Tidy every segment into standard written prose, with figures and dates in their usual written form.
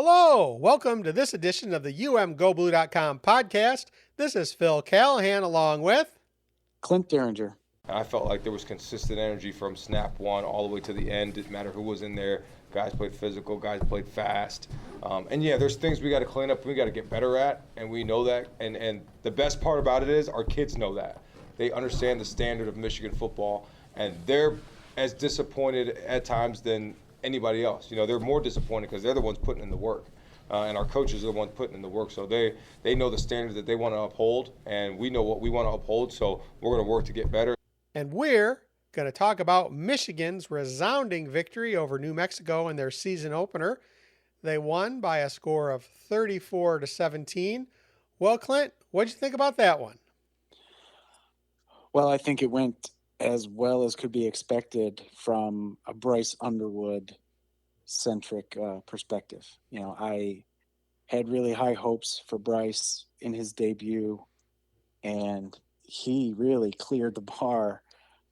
Hello, welcome to this edition of the umgoblue.com podcast. This is Phil Callahan along with Clint Derringer. I felt like there was consistent energy from snap one all the way to the end. Didn't matter who was in there. Guys played physical. Guys played fast. And yeah, there's things we got to clean up. We got to get better at, and we know that. And the best part about it is our kids know that. They understand the standard of Michigan football, and they're as disappointed at times than anybody else. You know, they're more disappointed because they're the ones putting in the work. And our coaches are the ones putting in the work. So they know the standards that they want to uphold, and we know what we want to uphold. So we're going to work to get better. And we're going to talk about Michigan's resounding victory over New Mexico in their season opener. They won by a score of 34-17. Well, Clint, what'd you think about that one? Well, I think it went as well as could be expected from a Bryce Underwood centric perspective. You know, I had really high hopes for Bryce in his debut, and he really cleared the bar,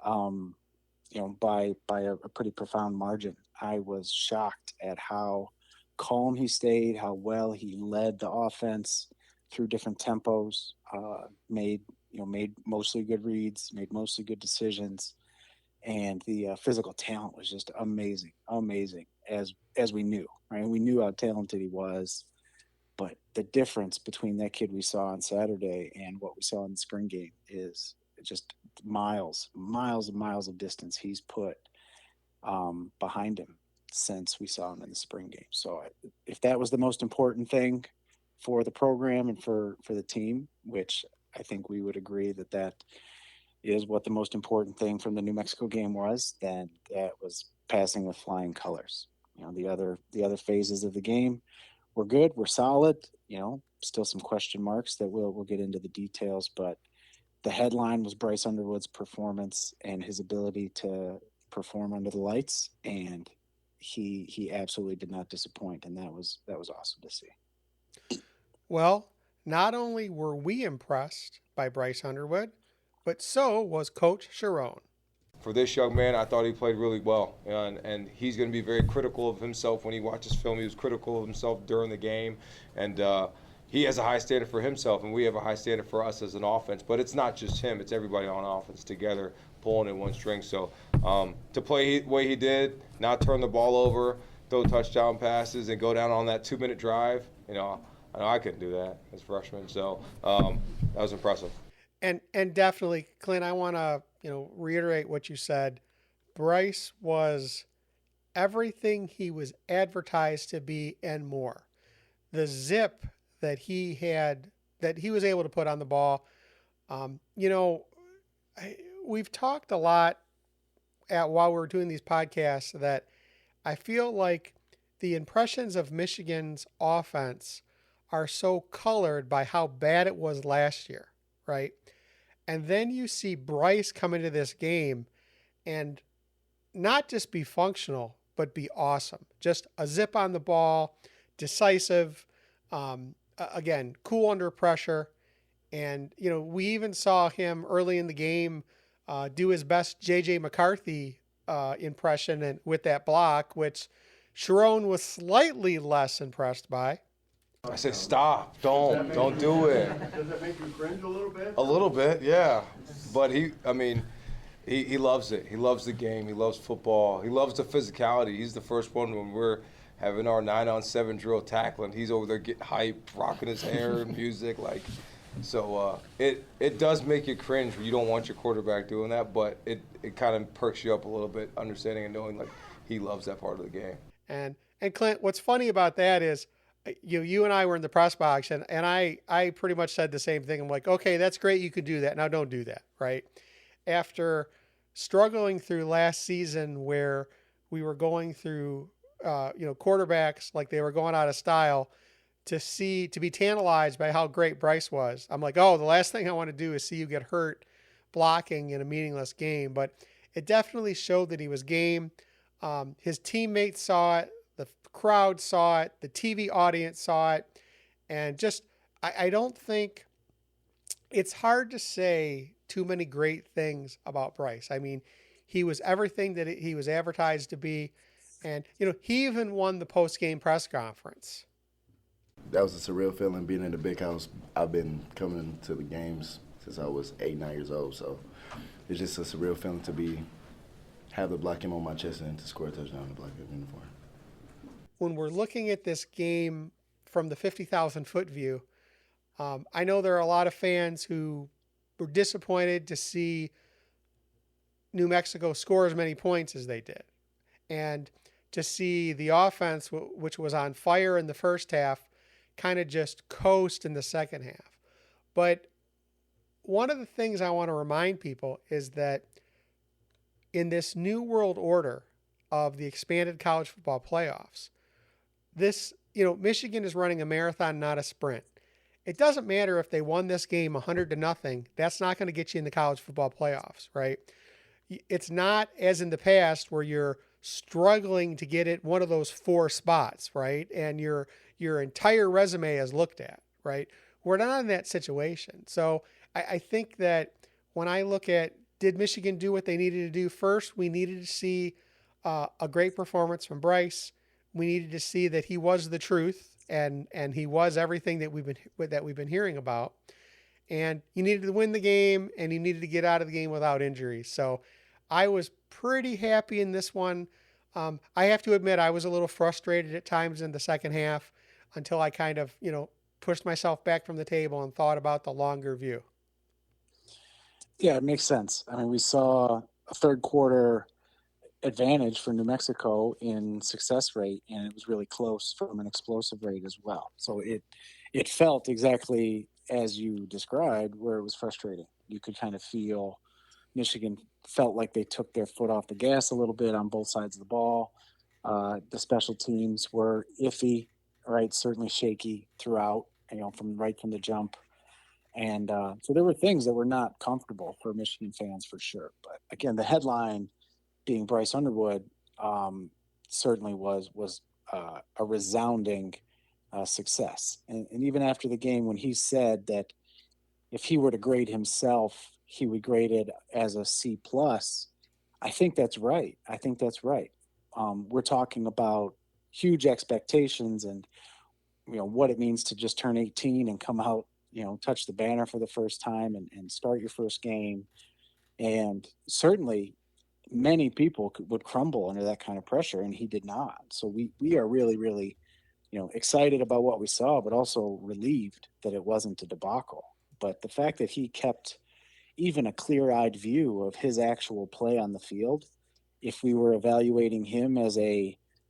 by a pretty profound margin. I was shocked at how calm he stayed, how well he led the offense through different tempos, made mostly good reads, made mostly good decisions, and the physical talent was just amazing, as we knew, right? We knew how talented he was, but the difference between that kid we saw on Saturday and what we saw in the spring game is just miles of distance he's put behind him since we saw him in the spring game. So if that was the most important thing for the program and for the team, which I think we would agree that is what the most important thing from the New Mexico game was, then that was passing with flying colors. You know, the other phases of the game were good, were solid, still some question marks that we'll get into the details, but the headline was Bryce Underwood's performance and his ability to perform under the lights, and he absolutely did not disappoint, and that was awesome to see. Well, not only were we impressed by Bryce Underwood, but so was Coach Sharon. For this young man, I thought he played really well, and he's going to be very critical of himself when he watches film. He was critical of himself during the game, and he has a high standard for himself, and we have a high standard for us as an offense. But it's not just him; it's everybody on offense together pulling in one string. So to play the way he did, not turn the ball over, throw touchdown passes, and go down on that 2-minute drive, I know I couldn't do that as a freshman. So that was impressive. And definitely, Clint, I want to reiterate what you said. Bryce was everything he was advertised to be and more. The zip that he had, that he was able to put on the ball. We've talked a lot while we were doing these podcasts that I feel like the impressions of Michigan's offense are so colored by how bad it was last year, right? And then you see Bryce come into this game and not just be functional, but be awesome. Just a zip on the ball, decisive, again, cool under pressure. And, we even saw him early in the game do his best J.J. McCarthy impression and with that block, which Sharon was slightly less impressed by. I say stop, don't do it. Does that make you cringe a little bit? A little bit, yeah. But he loves it. He loves the game. He loves football. He loves the physicality. He's the first one when we're having our 9-on-7 drill tackling. He's over there getting hype, rocking his hair and music, like. So it does make you cringe when you don't want your quarterback doing that, but it kind of perks you up a little bit, understanding and knowing like he loves that part of the game. And Clint, what's funny about that is, you and I were in the press box, and I pretty much said the same thing. I'm like, okay, that's great. You could do that. Now don't do that, right? After struggling through last season where we were going through, quarterbacks like they were going out of style, to be tantalized by how great Bryce was. I'm like, oh, the last thing I want to do is see you get hurt blocking in a meaningless game. But it definitely showed that he was game. His teammates saw it. The crowd saw it. The TV audience saw it. And just, I don't think it's hard to say too many great things about Bryce. I mean, he was everything that he was advertised to be. And, he even won the post-game press conference. that was a surreal feeling being in the big house. I've been coming to the games since I was 8, 9 years old. So it's just a surreal feeling to have the black M on my chest and to score a touchdown in the black M uniform. When we're looking at this game from the 50,000-foot view, I know there are a lot of fans who were disappointed to see New Mexico score as many points as they did. And to see the offense, which was on fire in the first half, kind of just coast in the second half. But one of the things I want to remind people is that in this new world order of the expanded college football playoffs, Michigan is running a marathon, not a sprint. It doesn't matter if they won this game 100-0. That's not going to get you in the college football playoffs, right? It's not as in the past where you're struggling to get it one of those 4 spots, right? And your entire resume is looked at, right? We're not in that situation. So I think that when I look at, did Michigan do what they needed to do? First, we needed to see a great performance from Bryce. We needed to see that he was the truth and he was everything that we've been hearing about. And you needed to win the game, and you needed to get out of the game without injury. So I was pretty happy in this one. I have to admit, I was a little frustrated at times in the second half until I kind of, pushed myself back from the table and thought about the longer view. Yeah, it makes sense. I mean, we saw a third quarter advantage for New Mexico in success rate, and it was really close from an explosive rate as well. So it felt exactly as you described, where it was frustrating. You could kind of feel Michigan felt like they took their foot off the gas a little bit on both sides of the ball. The special teams were iffy, right? Certainly shaky throughout, from the jump. And so there were things that were not comfortable for Michigan fans for sure. But again, the headline being Bryce Underwood certainly was a resounding success. And even after the game, when he said that if he were to grade himself, he would grade it as a C plus. I think that's right. We're talking about huge expectations and what it means to just turn 18 and come out, touch the banner for the first time and start your first game. And certainly many people would crumble under that kind of pressure, and he did not. So we are really, really, excited about what we saw, but also relieved that it wasn't a debacle. But the fact that he kept even a clear-eyed view of his actual play on the field, if we were evaluating him as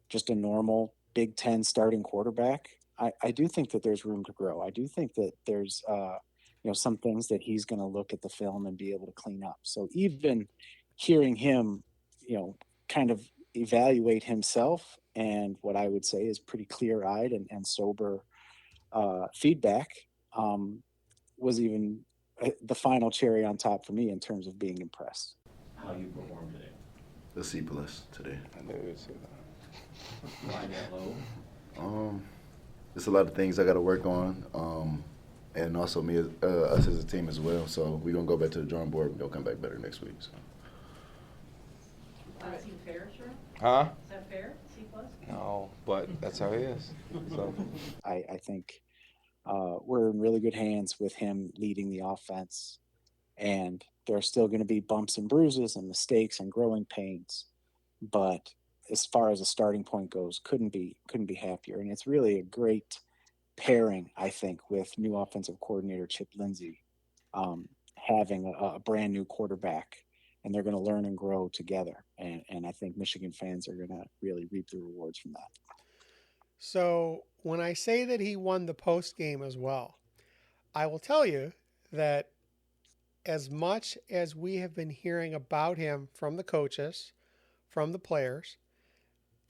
just a normal Big Ten starting quarterback, I do think that there's room to grow. I do think that there's some things that he's going to look at the film and be able to clean up. So even hearing him, kind of evaluate himself, and what I would say is pretty clear-eyed and sober feedback, was even the final cherry on top for me in terms of being impressed. How you performed today? A C plus today. I knew it was that. Why that low? There's a lot of things I got to work on, and also us as a team as well. So we're gonna go back to the drawing board and go come back better next week. So. That seem fair, sure? Huh? Is that fair? C plus? No, but that's how he is. So I think we're in really good hands with him leading the offense, and there are still going to be bumps and bruises and mistakes and growing pains, but as far as a starting point goes, couldn't be happier. And it's really a great pairing, I think, with new offensive coordinator Chip Lindsey, having a brand new quarterback, and they're going to learn and grow together. And I think Michigan fans are going to really reap the rewards from that. So when I say that he won the post game as well, I will tell you that as much as we have been hearing about him from the coaches, from the players,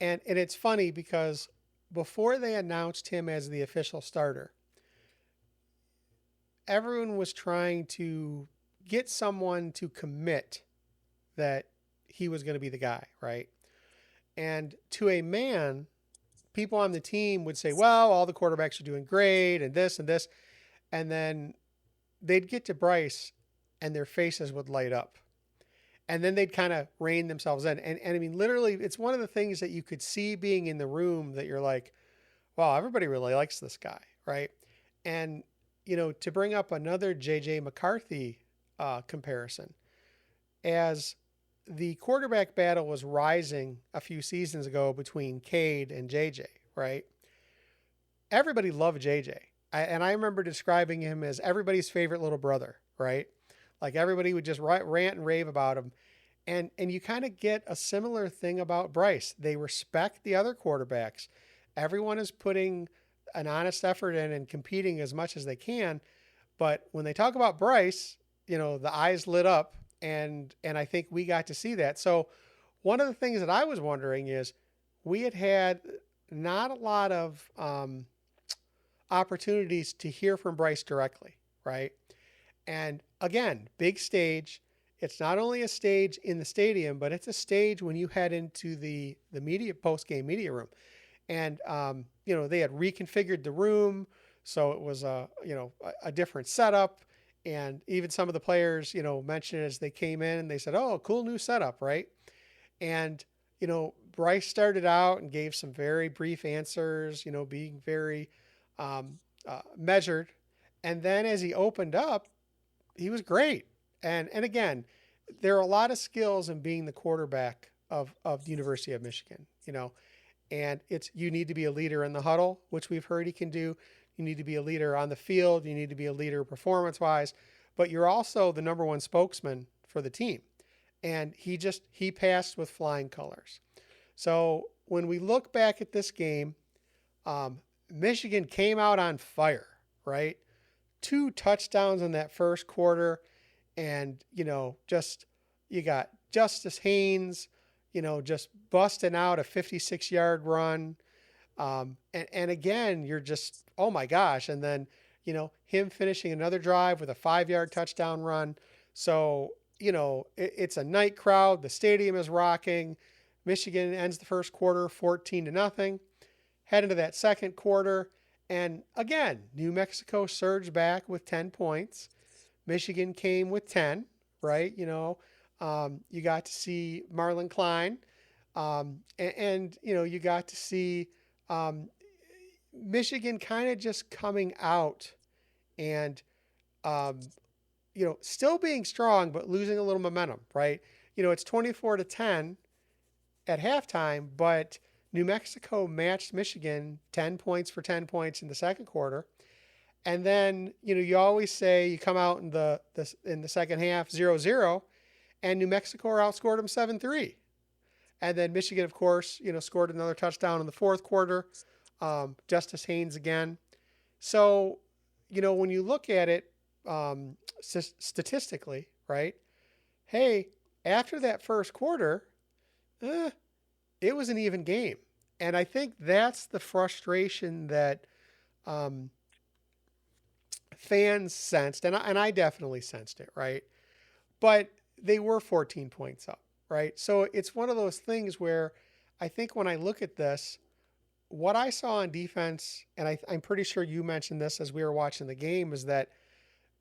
and it's funny because before they announced him as the official starter, everyone was trying to get someone to commit that he was going to be the guy, right? And to a man, people on the team would say, well, all the quarterbacks are doing great and this and this. And then they'd get to Bryce and their faces would light up. And then they'd kind of rein themselves in. And I mean, literally, it's one of the things that you could see being in the room that you're like, wow, everybody really likes this guy, right? And, to bring up another J.J. McCarthy comparison, as the quarterback battle was rising a few seasons ago between Cade and J.J., right? Everybody loved J.J. And I remember describing him as everybody's favorite little brother, right? Like everybody would just rant and rave about him. And you kind of get a similar thing about Bryce. They respect the other quarterbacks. Everyone is putting an honest effort in and competing as much as they can. But when they talk about Bryce, the eyes lit up, and I think we got to see that. So one of the things that I was wondering is we had not a lot of opportunities to hear from Bryce directly, right? And again, big stage. It's not only a stage in the stadium, but it's a stage when you head into the media post game media room. And they had reconfigured the room, so it was a different setup. And even some of the players, mentioned as they came in, they said, "Oh, cool new setup, right?" And Bryce started out and gave some very brief answers, being very measured. And then as he opened up, he was great. And again, there are a lot of skills in being the quarterback of the University of Michigan, and you need to be a leader in the huddle, which we've heard he can do. You need to be a leader on the field. You need to be a leader performance wise, but you're also the number one spokesman for the team. And he passed with flying colors. So when we look back at this game, Michigan came out on fire, right? 2 touchdowns in that first quarter. And, you got Justice Haynes, just busting out a 56-yard run. And again, you're just, oh my gosh. And then, him finishing another drive with a 5-yard touchdown run. So, it's a night crowd. The stadium is rocking. Michigan ends the first quarter 14-0. Head into that second quarter. And again, New Mexico surged back with 10 points. Michigan came with 10, right? You got to see Marlon Klein. You got to see Michigan kind of just coming out and, still being strong, but losing a little momentum, right? It's 24-10 at halftime, but New Mexico matched Michigan 10 points for 10 points in the second quarter. And then, you always say you come out in the second half 0-0, and New Mexico outscored them 7-3. And then Michigan, of course, scored another touchdown in the fourth quarter. Justice Haynes again. So, when you look at it statistically, right? Hey, after that first quarter, it was an even game. And I think that's the frustration that fans sensed, and I definitely sensed it, right? But they were 14 points up, right? So it's one of those things where I think when I look at this, what I saw on defense, and I'm pretty sure you mentioned this as we were watching the game, is that,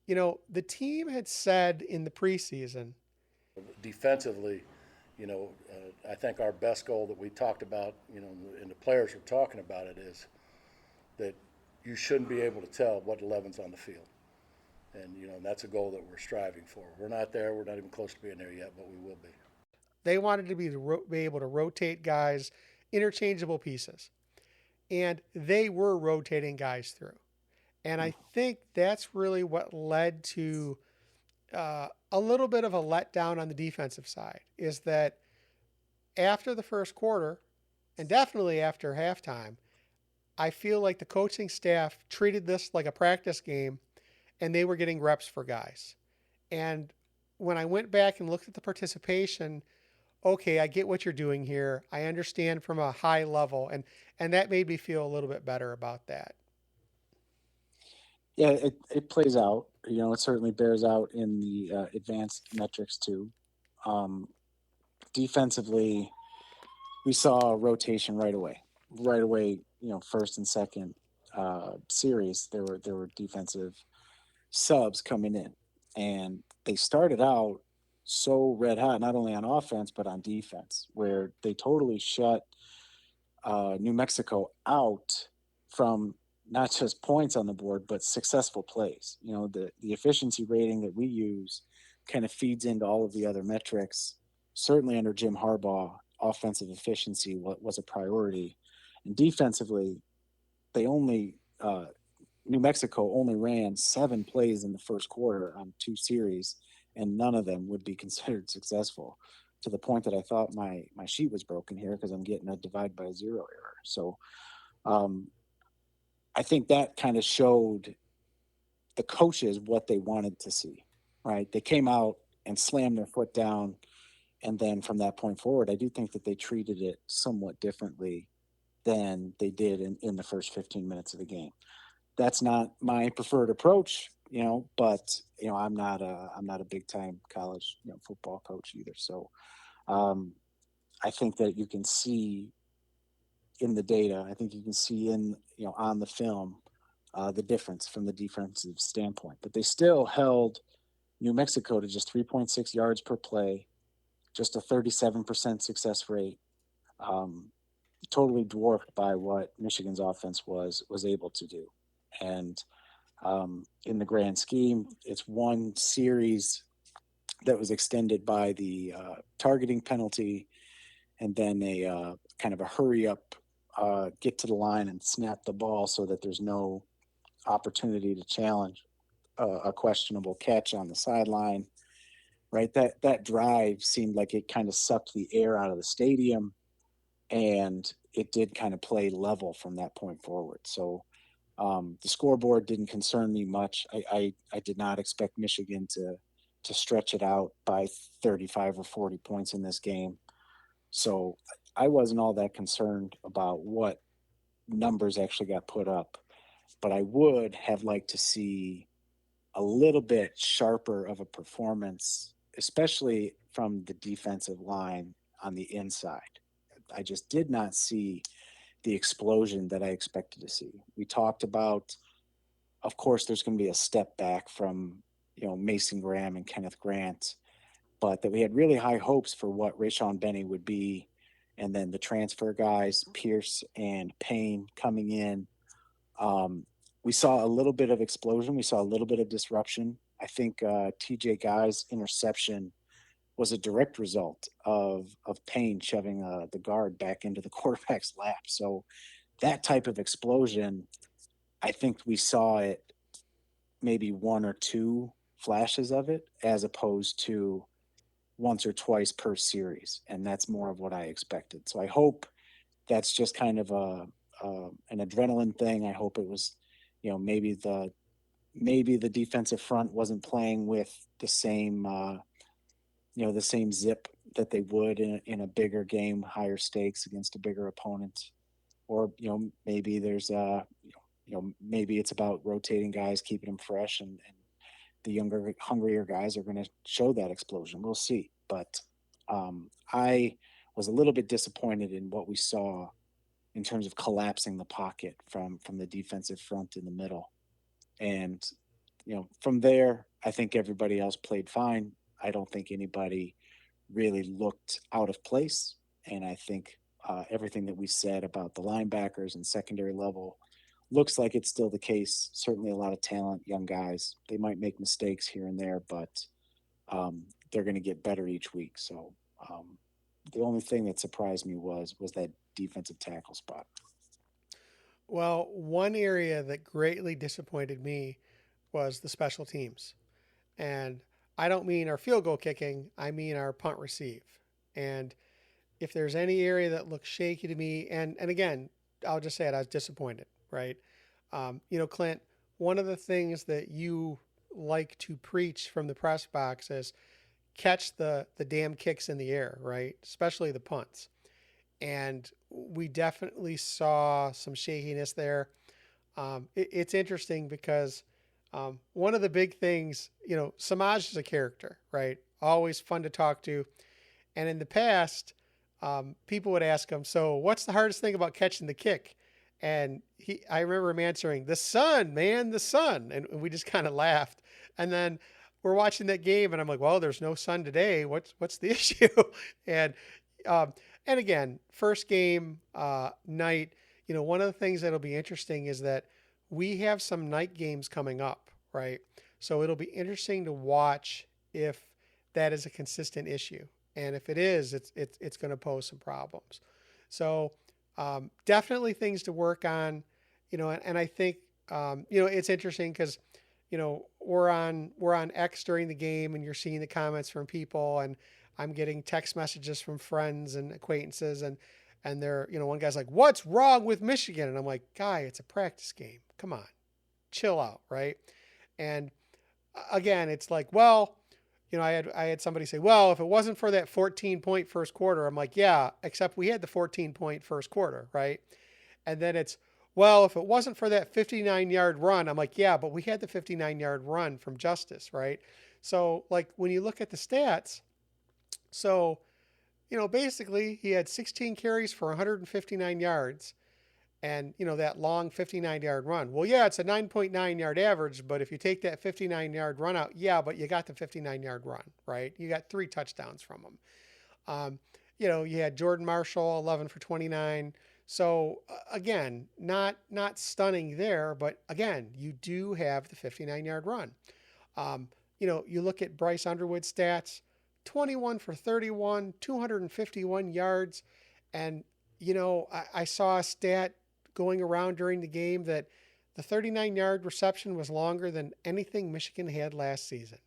the team had said in the preseason. Defensively, I think our best goal that we talked about, and the players were talking about it, is that you shouldn't be able to tell what 11's on the field. And, that's a goal that we're striving for. We're not there. We're not even close to being there yet, but we will be. They wanted to be able to rotate guys, interchangeable pieces. And they were rotating guys through. And I think that's really what led to a little bit of a letdown on the defensive side, is that after the first quarter, and definitely after halftime, I feel like the coaching staff treated this like a practice game, and they were getting reps for guys. And when I went back and looked at the participation, okay, I get what you're doing here. I understand from a high level, and that made me feel a little bit better about that. Yeah, it plays out. It certainly bears out in the advanced metrics too. Defensively, we saw a rotation right away. Right away, first and second series, there were defensive subs coming in, and they started out so red hot, not only on offense but on defense, where they totally shut New Mexico out from not just points on the board, but successful plays. You know, the efficiency rating that we use kind of feeds into all of the other metrics. Certainly under Jim Harbaugh, offensive efficiency was a priority, and defensively, they only New Mexico only ran 7 plays in the first quarter on 2 series, and none of them would be considered successful. To the point that I thought my sheet was broken here because I'm getting a divide by zero error. So um, I think that kind of showed the coaches what they wanted to see. Right? They came out and slammed their foot down, and then from that point forward, I do think that they treated it somewhat differently than they did in the first 15 minutes of the game. That's not my preferred approach, but I'm not a big time college football coach either. So um, I think that you can see in the data. I think you can see in on the film the difference from the defensive standpoint. But they still held New Mexico to just 3.6 yards per play, just a 37% success rate. Um, Totally dwarfed by what Michigan's offense was able to do. And in the grand scheme, it's one series that was extended by the targeting penalty, and then a kind of a hurry up, get to the line and snap the ball so that there's no opportunity to challenge a questionable catch on the sideline. Right, that drive seemed like it kind of sucked the air out of the stadium, and it did kind of play level from that point forward. So the scoreboard didn't concern me much. I did not expect Michigan to stretch it out by 35 or 40 points in this game. So I wasn't all that concerned about what numbers actually got put up, but I would have liked to see a little bit sharper of a performance, especially from the defensive line on the inside. I just did not see the explosion that I expected to see. We talked about, of course, there's going to be a step back from Mason Graham and Kenneth Grant, but that we had really high hopes for what Rayshon Benny would be, and then the transfer guys, Pierce and Payne, coming in. We saw a little bit of explosion. We saw a little bit of disruption. I think TJ Guy's interception was a direct result of Payne shoving the guard back into the quarterback's lap. So that type of explosion, I think we saw it maybe one or two flashes of it, as opposed to once or twice per series, and that's more of what I expected. So I hope that's just kind of an adrenaline thing. I hope it was, maybe the defensive front wasn't playing with the same the same zip that they would in a bigger game, higher stakes against a bigger opponent. Or maybe there's maybe it's about rotating guys, keeping them fresh, and the younger, hungrier guys are going to show that explosion. We'll see. But I was a little bit disappointed in what we saw in terms of collapsing the pocket from the defensive front in the middle. And from there, I think everybody else played fine. I don't think anybody really looked out of place. And I think everything that we said about the linebackers and secondary level looks like it's still the case. Certainly a lot of talent, young guys. They might make mistakes here and there, but they're going to get better each week. So the only thing that surprised me was that defensive tackle spot. Well, one area that greatly disappointed me was the special teams. And I don't mean our field goal kicking, I mean our punt receive. And if there's any area that looks shaky to me, and again, I'll just say it, I was disappointed, right? Clint, one of the things that you like to preach from the press box is catch the damn kicks in the air, right? Especially the punts. And we definitely saw some shakiness there. It's interesting because one of the big things, Samaj is a character, right? Always fun to talk to. And in the past, people would ask him, so what's the hardest thing about catching the kick? And I remember him answering, the sun, man, the sun. And we just kind of laughed. And then we're watching that game and I'm like, well, there's no sun today. What's the issue? and, um, and again, first game, night, one of the things that'll be interesting is that we have some night games coming up, right? So it'll be interesting to watch if that is a consistent issue, and if it is, it's going to pose some problems. So definitely things to work on, and I think it's interesting because we're on X during the game, and you're seeing the comments from people, and I'm getting text messages from friends and acquaintances, and they're one guy's like, "What's wrong with Michigan?" And I'm like, "Guy, it's a practice game. Come on, chill out, right?" And again, it's like, well, I had somebody say, "Well, if it wasn't for that 14-point first quarter," I'm like, "Yeah, except we had the 14-point first quarter, right?" And then it's, "Well, if it wasn't for that 59-yard run," I'm like, "Yeah, but we had the 59-yard run from Justice, right?" So, like, when you look at the stats, so basically he had 16 carries for 159 yards, and that long 59-yard run. Well, yeah, it's a 9.9-yard average, but if you take that 59-yard run out, yeah, but you got the 59-yard run, right? You got 3 touchdowns from him. Um, you had Jordan Marshall 11 for 29. So again, not stunning there, but again, you do have the 59-yard run. You look at Bryce Underwood's stats: 21 for 31, 251 yards, and I saw a stat going around during the game that the 39-yard reception was longer than anything Michigan had last season.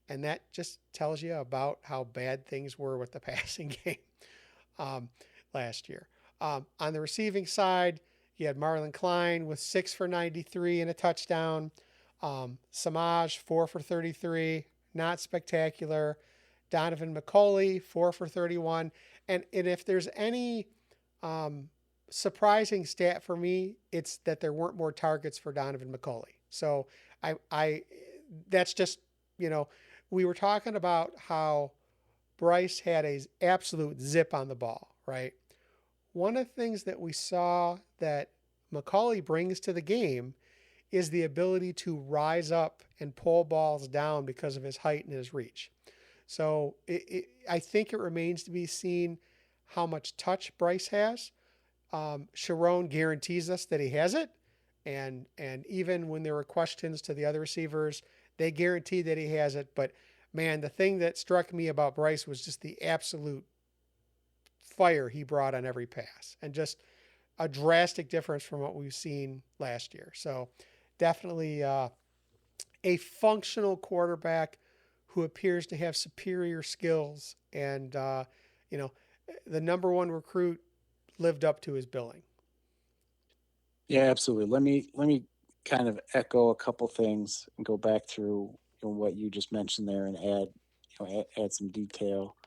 And that just tells you about how bad things were with the passing game um, last year. On the receiving side, you had Marlon Klein with 6 for 93 and a touchdown. Samaj, 4 for 33, not spectacular. Donovan McCulley, 4 for 31. And if there's any surprising stat for me, it's that there weren't more targets for Donovan McCulley. So I that's just, we were talking about how Bryce had a absolute zip on the ball, right? One of the things that we saw that McCulley brings to the game is the ability to rise up and pull balls down because of his height and his reach. So I think it remains to be seen how much touch Bryce has. Sharon guarantees us that he has it, and even when there were questions to the other receivers, they guarantee that he has it. But man, the thing that struck me about Bryce was just the absolute fire he brought on every pass, and just a drastic difference from what we've seen last year. So definitely a functional quarterback who appears to have superior skills, and the number one recruit lived up to his billing. Yeah, absolutely. Let me kind of echo a couple things and go back through what you just mentioned there and add some detail.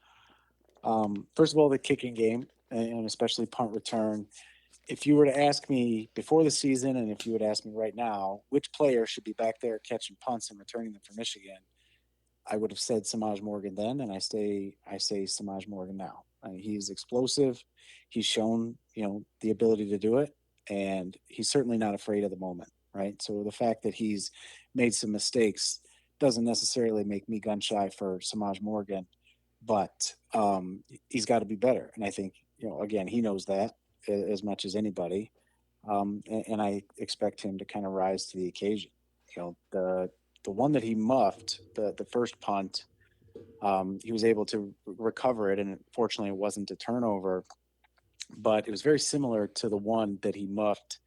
First of all, the kicking game, and especially punt return. If you were to ask me before the season, and if you would ask me right now, which player should be back there catching punts and returning them for Michigan, I would have said Samaj Morgan then, and I say Samaj Morgan now. I mean, he's explosive. He's shown the ability to do it, and he's certainly not afraid of the moment, right? So the fact that he's made some mistakes doesn't necessarily make me gun shy for Samaj Morgan, but he's got to be better, and I think again he knows that as much as anybody, and I expect him to kind of rise to the occasion. The one that he muffed, the first punt, he was able to recover it, and fortunately it wasn't a turnover, but it was very similar to the one that he muffed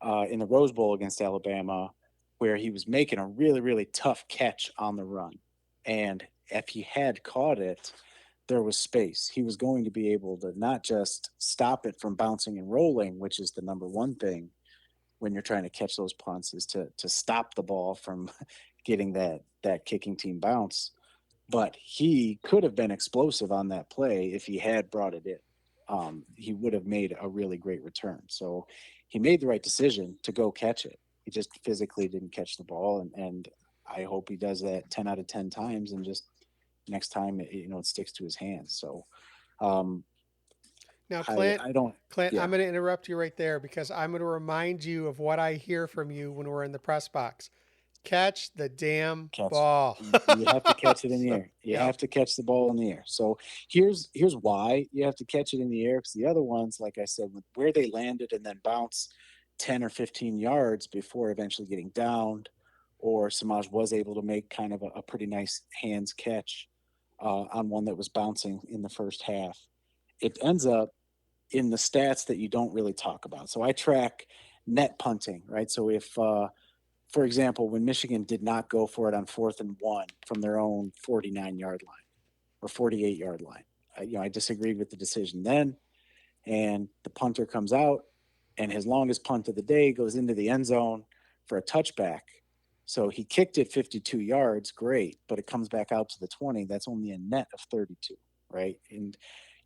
in the Rose Bowl against Alabama, where he was making a really, really tough catch on the run. And if he had caught it, there was space. He was going to be able to not just stop it from bouncing and rolling, which is the number one thing when you're trying to catch those punts, is to stop the ball from getting that kicking team bounce. But he could have been explosive on that play if he had brought it in. He would have made a really great return. So he made the right decision to go catch it. He just physically didn't catch the ball, and I hope he does that 10 out of 10 times, and just next time it sticks to his hands. So Now, Clint, I don't. Clint, Yeah. I'm going to interrupt you right there because I'm going to remind you of what I hear from you when we're in the press box. Catch the damn ball. You have to catch it in the So, air. You yeah. have to catch the ball in the air. So here's why you have to catch it in the air, because the other ones, like I said, with where they landed and then bounce, 10 or 15 yards before eventually getting downed, or Samaj was able to make kind of a pretty nice hands catch on one that was bouncing in the first half. It ends up in the stats that you don't really talk about. So I track net punting, right? So if, for example, when Michigan did not go for it on 4th and 1 from their own 49-yard line or 48-yard line, I disagreed with the decision then, and the punter comes out, and his longest punt of the day goes into the end zone for a touchback. So he kicked it 52 yards, great, but it comes back out to the 20. That's only a net of 32, right? And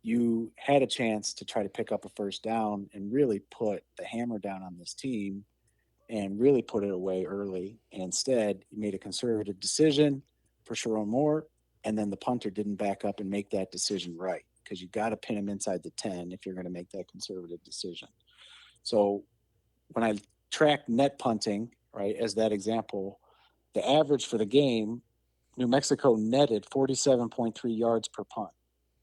you had a chance to try to pick up a first down and really put the hammer down on this team and really put it away early. And instead, you made a conservative decision for Sharon Moore, and then the punter didn't back up and make that decision right, because you got to pin him inside the 10 if you're going to make that conservative decision. So when I track net punting, right, as that example, the average for the game, New Mexico netted 47.3 yards per punt.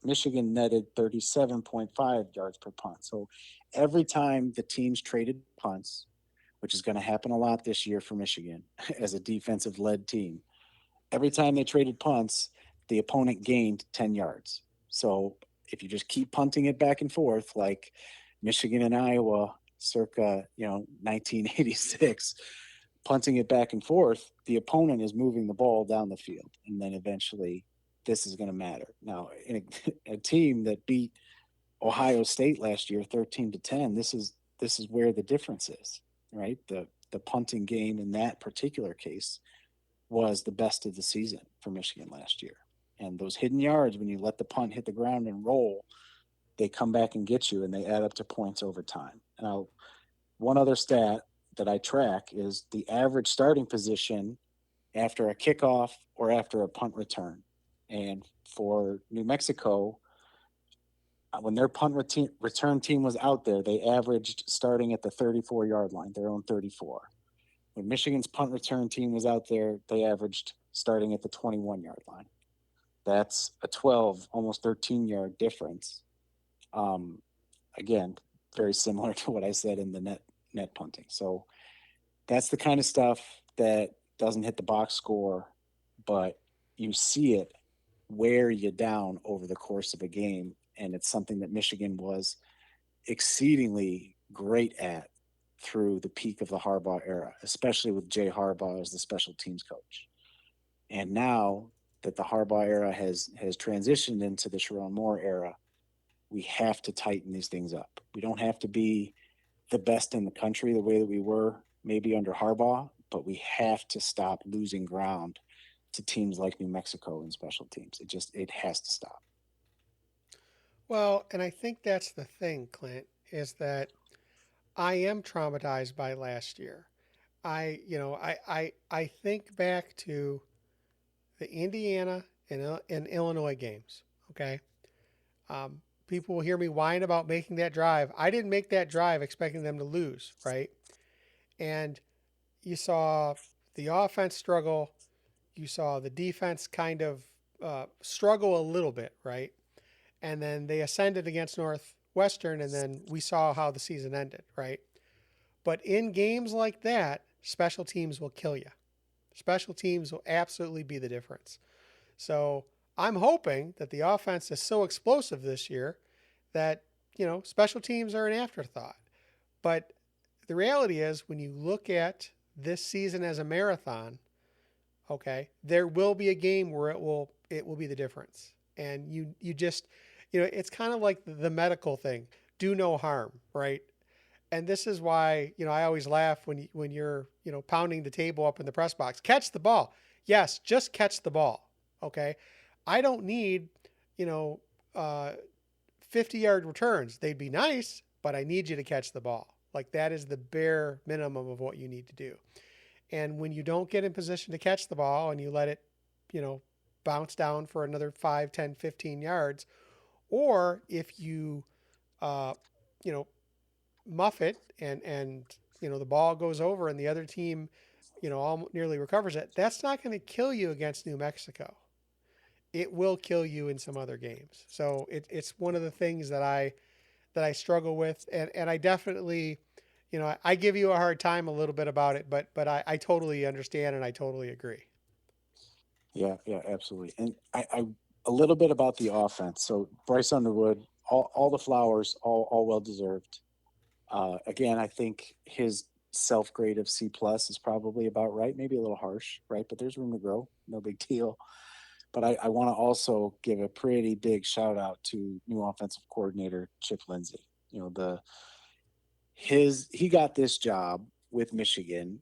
Michigan netted 37.5 yards per punt. So every time the teams traded punts, which is going to happen a lot this year for Michigan as a defensive led team, every time they traded punts, the opponent gained 10 yards. So if you just keep punting it back and forth, like Michigan and Iowa circa 1986, punting it back and forth, the opponent is moving the ball down the field, and then eventually this is going to matter. Now, in a team that beat Ohio State last year 13-10, this is where the difference is, right? The punting game in that particular case was the best of the season for Michigan last year. And those hidden yards, when you let the punt hit the ground and roll, they come back and get you, and they add up to points over time. Now, one other stat that I track is the average starting position after a kickoff or after a punt return. And for New Mexico, when their punt return team was out there, they averaged starting at the 34-yard line, their own 34. When Michigan's punt return team was out there, they averaged starting at the 21-yard line. That's a 12, almost 13-yard difference. Again, very similar to what I said in the net punting. So that's the kind of stuff that doesn't hit the box score, but you see it wear you down over the course of a game. And it's something that Michigan was exceedingly great at through the peak of the Harbaugh era, especially with Jay Harbaugh as the special teams coach. And now that the Harbaugh era has transitioned into the Sharon Moore era, we have to tighten these things up. We don't have to be the best in the country the way that we were maybe under Harbaugh, but we have to stop losing ground to teams like New Mexico and special teams. It has to stop. Well, and I think that's the thing, Clint, is that I am traumatized by last year. I think back to the Indiana and Illinois games. Okay, people will hear me whine about making that drive. I didn't make that drive expecting them to lose, right? And you saw the offense struggle. You saw the defense kind of struggle a little bit, right? And then they ascended against Northwestern, and then we saw how the season ended, right? But in games like that, special teams will kill you. Special teams will absolutely be the difference. So I'm hoping that the offense is so explosive this year that, special teams are an afterthought. But the reality is, when you look at this season as a marathon, okay, there will be a game where it will be the difference. And you just, it's kind of like the medical thing. Do no harm, right? And this is why, I always laugh when you're, pounding the table up in the press box. Catch the ball. Yes, just catch the ball. Okay. I don't need, 50-yard returns. They'd be nice, but I need you to catch the ball. Like, that is the bare minimum of what you need to do. And when you don't get in position to catch the ball and you let it, bounce down for another 5, 10, 15 yards, or if you, muff it and the ball goes over and the other team, all nearly recovers it, that's not going to kill you against New Mexico. It will kill you in some other games. So it's one of the things that I struggle with, and I definitely, I give you a hard time a little bit about it, but I totally understand and I totally agree. Yeah, yeah, absolutely. And I a little bit about the offense. So Bryce Underwood, all the flowers, all well deserved. Again, I think his self grade of C+ is probably about right, maybe a little harsh, right? But there's room to grow, no big deal. But I want to also give a pretty big shout out to new offensive coordinator Chip Lindsey. You know, he got this job with Michigan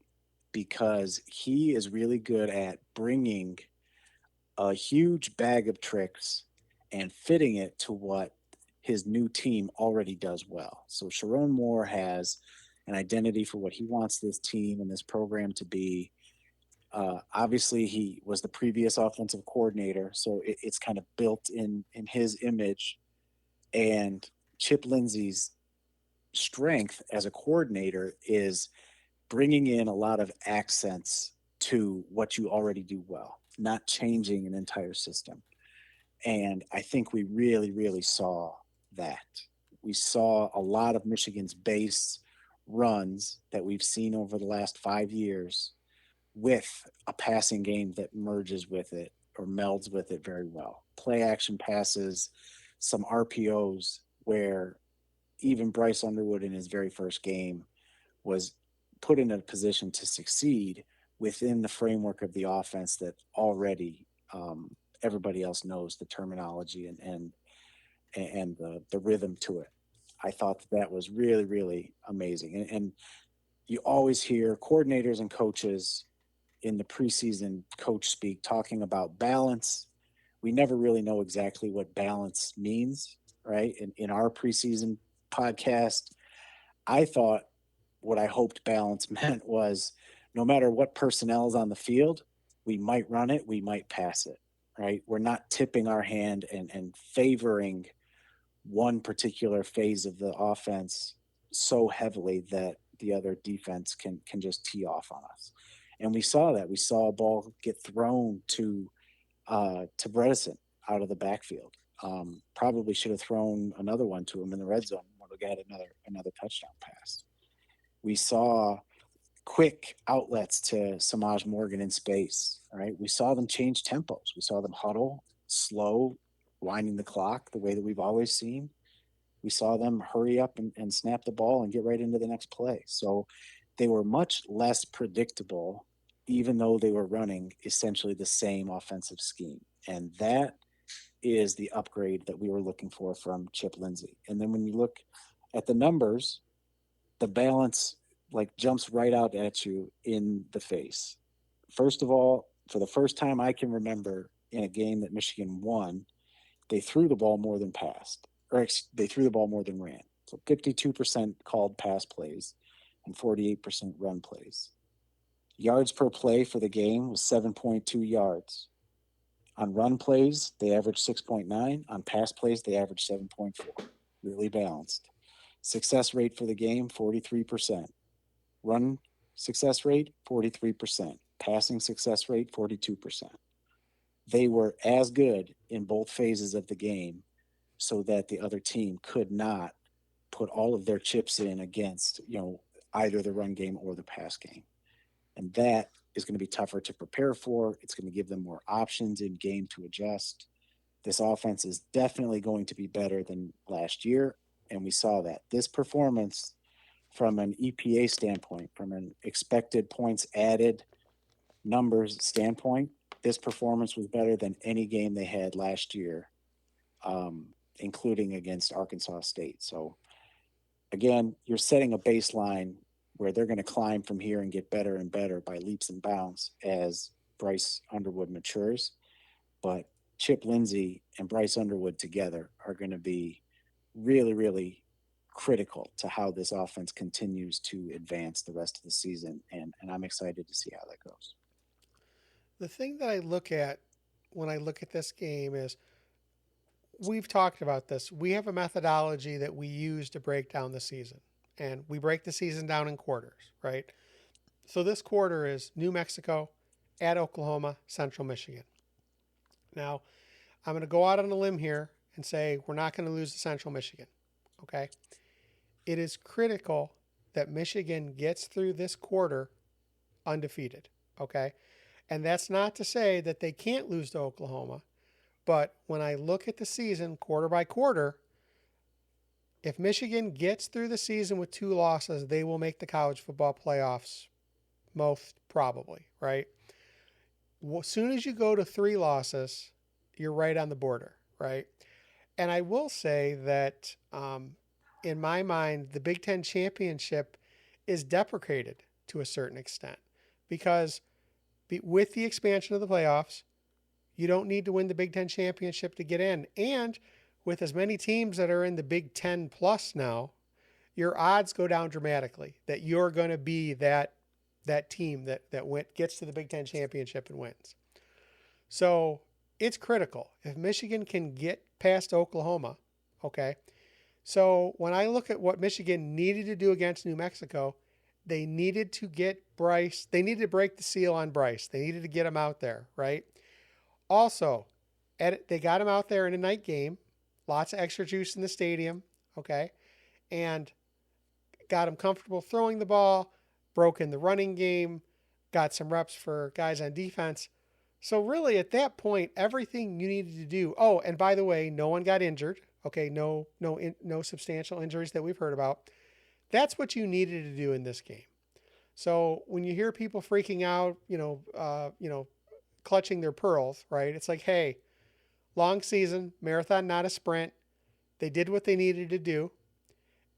because he is really good at bringing a huge bag of tricks and fitting it to what his new team already does well. So Sharon Moore has an identity for what he wants this team and this program to be. Obviously, he was the previous offensive coordinator, so it's kind of built in his image. And Chip Lindsey's strength as a coordinator is bringing in a lot of accents to what you already do well, not changing an entire system. And I think we really, really saw that. We saw a lot of Michigan's base runs that we've seen over the last 5 years with a passing game that merges with it or melds with it very well. Play action passes, some RPOs where even Bryce Underwood in his very first game was put in a position to succeed within the framework of the offense that already everybody else knows the terminology and the rhythm to it. I thought that was really, really amazing. And you always hear coordinators and coaches in the preseason coach speak talking about balance. We never really know exactly what balance means, right? In our preseason podcast, I thought what I hoped balance meant was no matter what personnel is on the field, we might run it, we might pass it, right? We're not tipping our hand and favoring one particular phase of the offense so heavily that the other defense can just tee off on us. And we saw that. We saw a ball get thrown to Bredesen out of the backfield. Probably should have thrown another one to him in the red zone when we got another touchdown pass. We saw quick outlets to Samaj Morgan in space. Right, we saw them change tempos. We saw them huddle, slow, winding the clock the way that we've always seen. We saw them hurry up and snap the ball and get right into the next play. So they were much less predictable, even though they were running essentially the same offensive scheme. And that is the upgrade that we were looking for from Chip Lindsey. And then when you look at the numbers, the balance like jumps right out at you in the face. First of all, for the first time I can remember in a game that Michigan won, they threw the ball more than passed, or they threw the ball more than ran. So 52% called pass plays and 48% run plays. Yards per play for the game was 7.2 yards. On run plays, they averaged 6.9. On pass plays, they averaged 7.4. Really balanced. Success rate for the game, 43%. Run success rate, 43%. Passing success rate, 42%. They were as good in both phases of the game so that the other team could not put all of their chips in against, either the run game or the pass game. And that is going to be tougher to prepare for. It's going to give them more options in game to adjust. This offense is definitely going to be better than last year. And we saw that. This performance from an EPA standpoint, from an expected points added numbers standpoint, this performance was better than any game they had last year, including against Arkansas State. So again, you're setting a baseline where they're going to climb from here and get better and better by leaps and bounds as Bryce Underwood matures. But Chip Lindsey and Bryce Underwood together are going to be really, really critical to how this offense continues to advance the rest of the season. And I'm excited to see how that goes. The thing that I look at when I look at this game is we've talked about this. We have a methodology that we use to break down the season, and we break the season down in quarters, right? So this quarter is New Mexico, at Oklahoma, Central Michigan. Now, I'm going to go out on a limb here and say we're not going to lose to Central Michigan, okay? It is critical that Michigan gets through this quarter undefeated. Okay. And that's not to say that they can't lose to Oklahoma. But when I look at the season quarter by quarter, if Michigan gets through the season with 2 losses, they will make the college football playoffs, most probably, right? As soon as you go to 3 losses, you're right on the border, right? And I will say that in my mind, the Big Ten championship is deprecated to a certain extent because with the expansion of the playoffs, you don't need to win the Big Ten championship to get in. And with as many teams that are in the Big Ten plus now, your odds go down dramatically that you're going to be that team that gets to the Big Ten championship and wins. So it's critical. If Michigan can get past Oklahoma, okay. So when I look at what Michigan needed to do against New Mexico, they needed to get Bryce. They needed to break the seal on Bryce. They needed to get him out there, right? Also, they got him out there in a night game, lots of extra juice in the stadium, okay, and got him comfortable throwing the ball, broke in the running game, got some reps for guys on defense. So really, at that point, everything you needed to do. Oh, and by the way, no one got injured. Okay, no substantial injuries that we've heard about. That's what you needed to do in this game. So when you hear people freaking out, clutching their pearls, right? It's like, hey, long season, marathon, not a sprint. They did what they needed to do.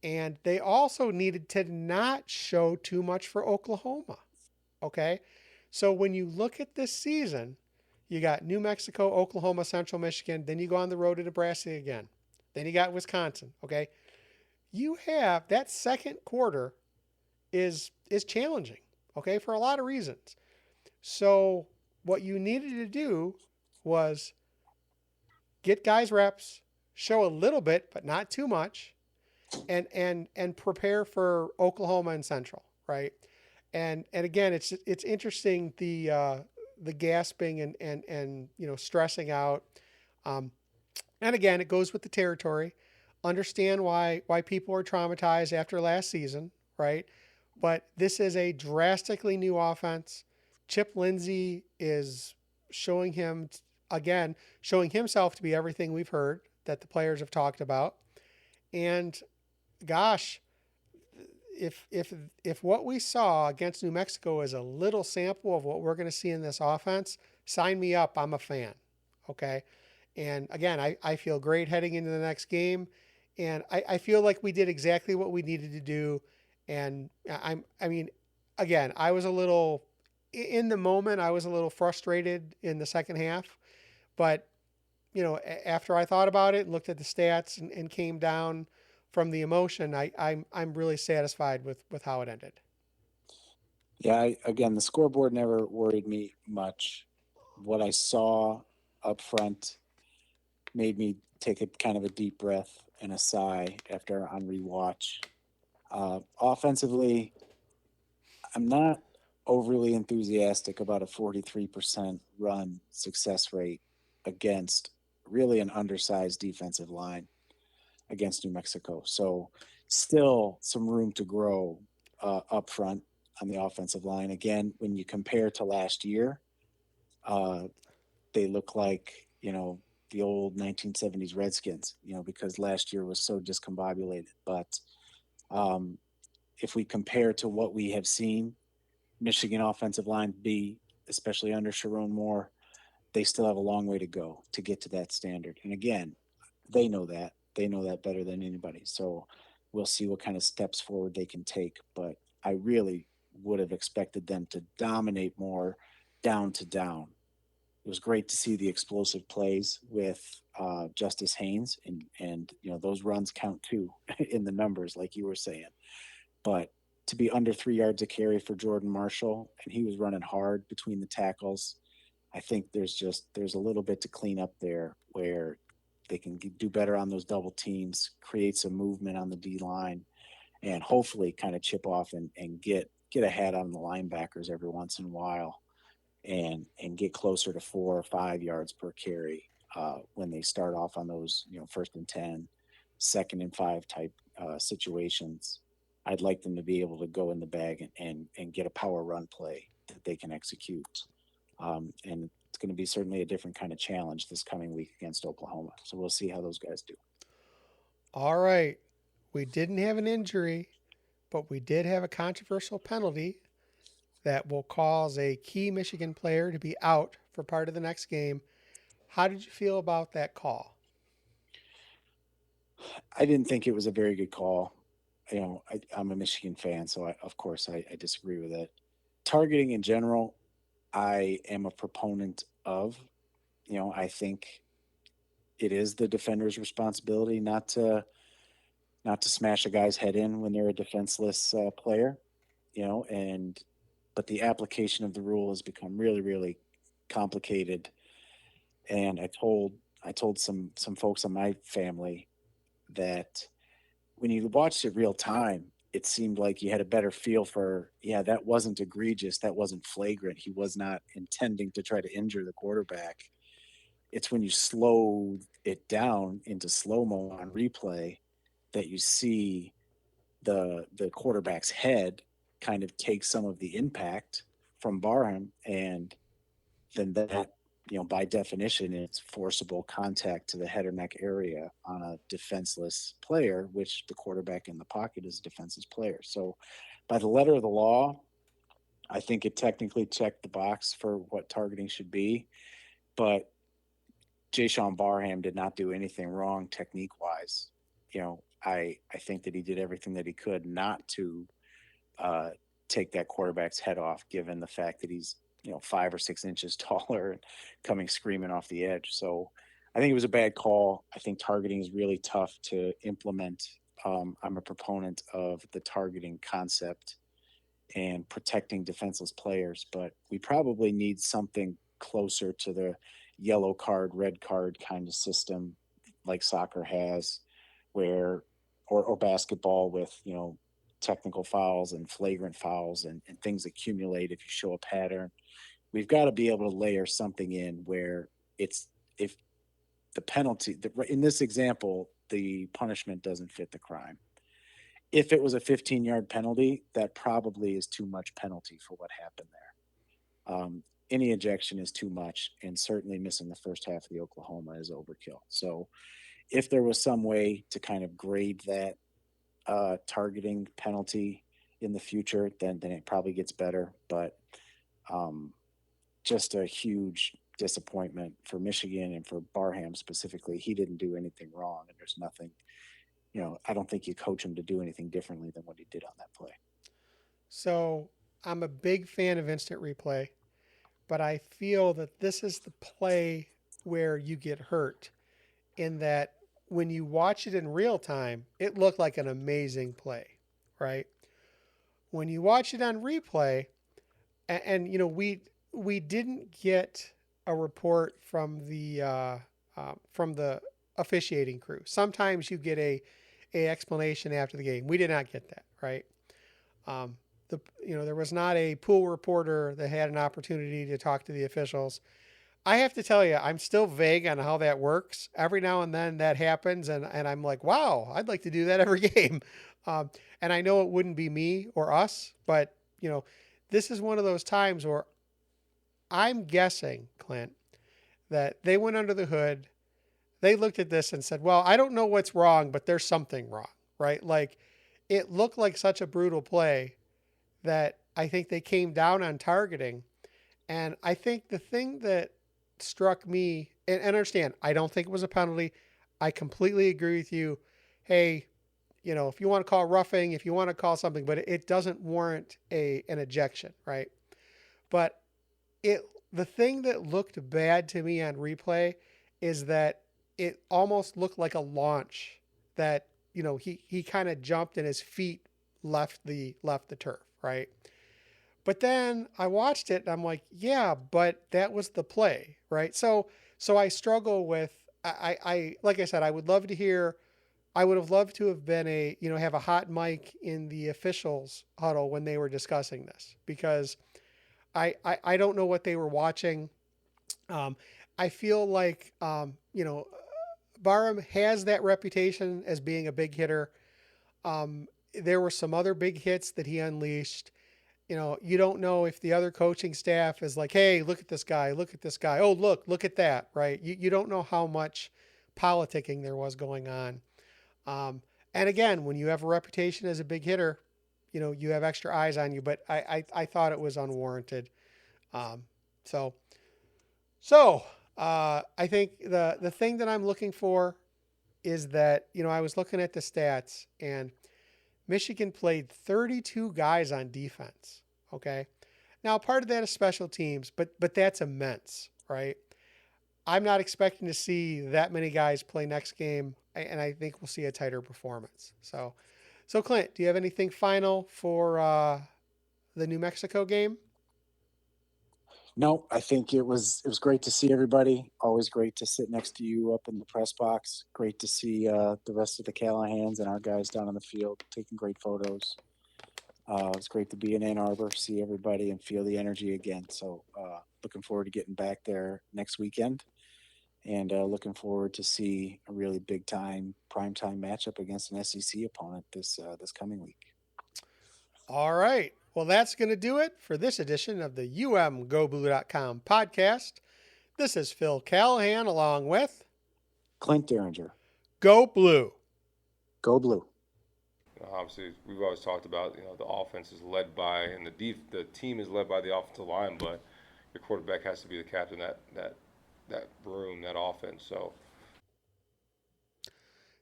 And they also needed to not show too much for Oklahoma. Okay? So when you look at this season, you got New Mexico, Oklahoma, Central Michigan, then you go on the road to Nebraska again. Then you got Wisconsin, okay? You have that second quarter is challenging, okay, for a lot of reasons. So what you needed to do was get guys reps, show a little bit, but not too much, and prepare for Oklahoma and Central, right? And again, it's interesting the gasping and stressing out. And again, it goes with the territory. Understand why people are traumatized after last season, right? But this is a drastically new offense. Chip Lindsey is showing himself to be everything we've heard that the players have talked about. And gosh, if what we saw against New Mexico is a little sample of what we're going to see in this offense, sign me up. I'm a fan. Okay. And again, I feel great heading into the next game. And I feel like we did exactly what we needed to do. And again, I was a little, in the moment, I was a little frustrated in the second half. But, after I thought about it and looked at the stats and came down from the emotion, I'm really satisfied with how it ended. Yeah, again, the scoreboard never worried me much. What I saw up front made me take a kind of a deep breath and a sigh after on rewatch. Offensively, I'm not overly enthusiastic about a 43% run success rate against really an undersized defensive line against New Mexico. So still some room to grow up front on the offensive line. Again, when you compare to last year, they look like, the old 1970s Redskins, because last year was so discombobulated. But if we compare to what we have seen Michigan offensive line be, especially under Sharon Moore, they still have a long way to go to get to that standard. And again, they know that. They know that better than anybody. So we'll see what kind of steps forward they can take. But I really would have expected them to dominate more down to down. It was great to see the explosive plays with Justice Haynes, and those runs count too in the numbers, like you were saying. But to be under 3 yards a carry for Jordan Marshall, and he was running hard between the tackles, I think there's a little bit to clean up there where they can do better on those double teams, create some movement on the D line, and hopefully kind of chip off and get ahead on the linebackers every once in a while, and get closer to 4 or 5 yards per carry when they start off on those 1st and 10, 2nd and 5 type situations. I'd like them to be able to go in the bag and get a power run play that they can execute. And it's going to be certainly a different kind of challenge this coming week against Oklahoma. So we'll see how those guys do. All right. We didn't have an injury, but we did have a controversial penalty that will cause a key Michigan player to be out for part of the next game. How did you feel about that call? I didn't think it was a very good call. I'm a Michigan fan, so of course I disagree with it. Targeting in general, I am a proponent of. I think it is the defender's responsibility not to smash a guy's head in when they're a defenseless player. And but the application of the rule has become really, really complicated. And I told some folks in my family that when you watched it real time, it seemed like you had a better feel for, yeah, that wasn't egregious, that wasn't flagrant. He was not intending to try to injure the quarterback. It's when you slow it down into slow mo on replay that you see the quarterback's head kind of take some of the impact from Barham, and then that, by definition, it's forcible contact to the head or neck area on a defenseless player, which the quarterback in the pocket is a defenseless player. So, by the letter of the law, I think it technically checked the box for what targeting should be, but Jay Barham did not do anything wrong technique wise. I think that he did everything that he could not to uh, take that quarterback's head off, given the fact that he's 5 or 6 inches taller and coming screaming off the edge. So I think it was a bad call. I think targeting is really tough to implement. I'm a proponent of the targeting concept and protecting defenseless players, but we probably need something closer to the yellow card, red card kind of system like soccer has, where or basketball with technical fouls and flagrant fouls and things accumulate if you show a pattern. We've got to be able to layer something in where it's if the penalty in this example the punishment doesn't fit the crime. If it was a 15-yard penalty, that probably is too much penalty for what happened there. Any ejection is too much, and certainly missing the first half of the Oklahoma is overkill. So if there was some way to kind of grade that targeting penalty in the future, then it probably gets better. But just a huge disappointment for Michigan and for Barham specifically. He didn't do anything wrong, and there's nothing. I don't think you coach him to do anything differently than what he did on that play. So I'm a big fan of instant replay, but I feel that this is the play where you get hurt in that when you watch it in real time, it looked like an amazing play, right? When you watch it on replay, we didn't get a report from the officiating crew. Sometimes you get a explanation after the game. We did not get that, right? There was not a pool reporter that had an opportunity to talk to the officials. I have to tell you, I'm still vague on how that works. Every now and then that happens, and I'm like, wow, I'd like to do that every game. And I know it wouldn't be me or us, but this is one of those times where I'm guessing, Clint, that they went under the hood. They looked at this and said, well, I don't know what's wrong, but there's something wrong, right? Like it looked like such a brutal play that I think they came down on targeting. And I think the thing that struck me, and understand, I don't think it was a penalty. I completely agree with you. Hey, if you want to call roughing, if you want to call something, but it doesn't warrant an ejection, right? But the thing that looked bad to me on replay is that it almost looked like a launch that, he kind of jumped and his feet left the turf, right? But then I watched it and I'm like, yeah, but that was the play, right? So I struggle with I like I said, I would have loved to have been have a hot mic in the officials huddle when they were discussing this because I don't know what they were watching. I feel like Barham has that reputation as being a big hitter. there were some other big hits that he unleashed. You know, you don't know if the other coaching staff is like, hey, look at this guy, look at this guy. Oh, look at that, right? You don't know how much politicking there was going on. And again, when you have a reputation as a big hitter, you know, you have extra eyes on you, but I thought it was unwarranted. Um, so, I think the thing that I'm looking for is that, you know, I was looking at the stats and Michigan played 32 guys on defense. Okay. Now, part of that is special teams, but that's immense, right? I'm not expecting to see that many guys play next game, and I think we'll see a tighter performance. So Clint, do you have anything final for the New Mexico game? No, I think it was great to see everybody. Always great to sit next to you up in the press box. Great to see the rest of the Callahans and our guys down on the field taking great photos. It's great to be in Ann Arbor, see everybody, and feel the energy again. So looking forward to getting back there next weekend, and looking forward to see a really big time prime time matchup against an SEC opponent this coming week. All right. Well, that's going to do it for this edition of the UMGoBlue.com podcast. This is Phil Callahan along with Clint Derringer, Go Blue. go blue. Obviously, we've always talked about, you know, the offense is led by, and the team is led by the offensive line, but your quarterback has to be the captain of that room, that offense. So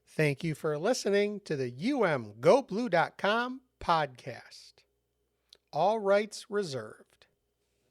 Thank you for listening to the UMGoBlue.com podcast. All rights reserved.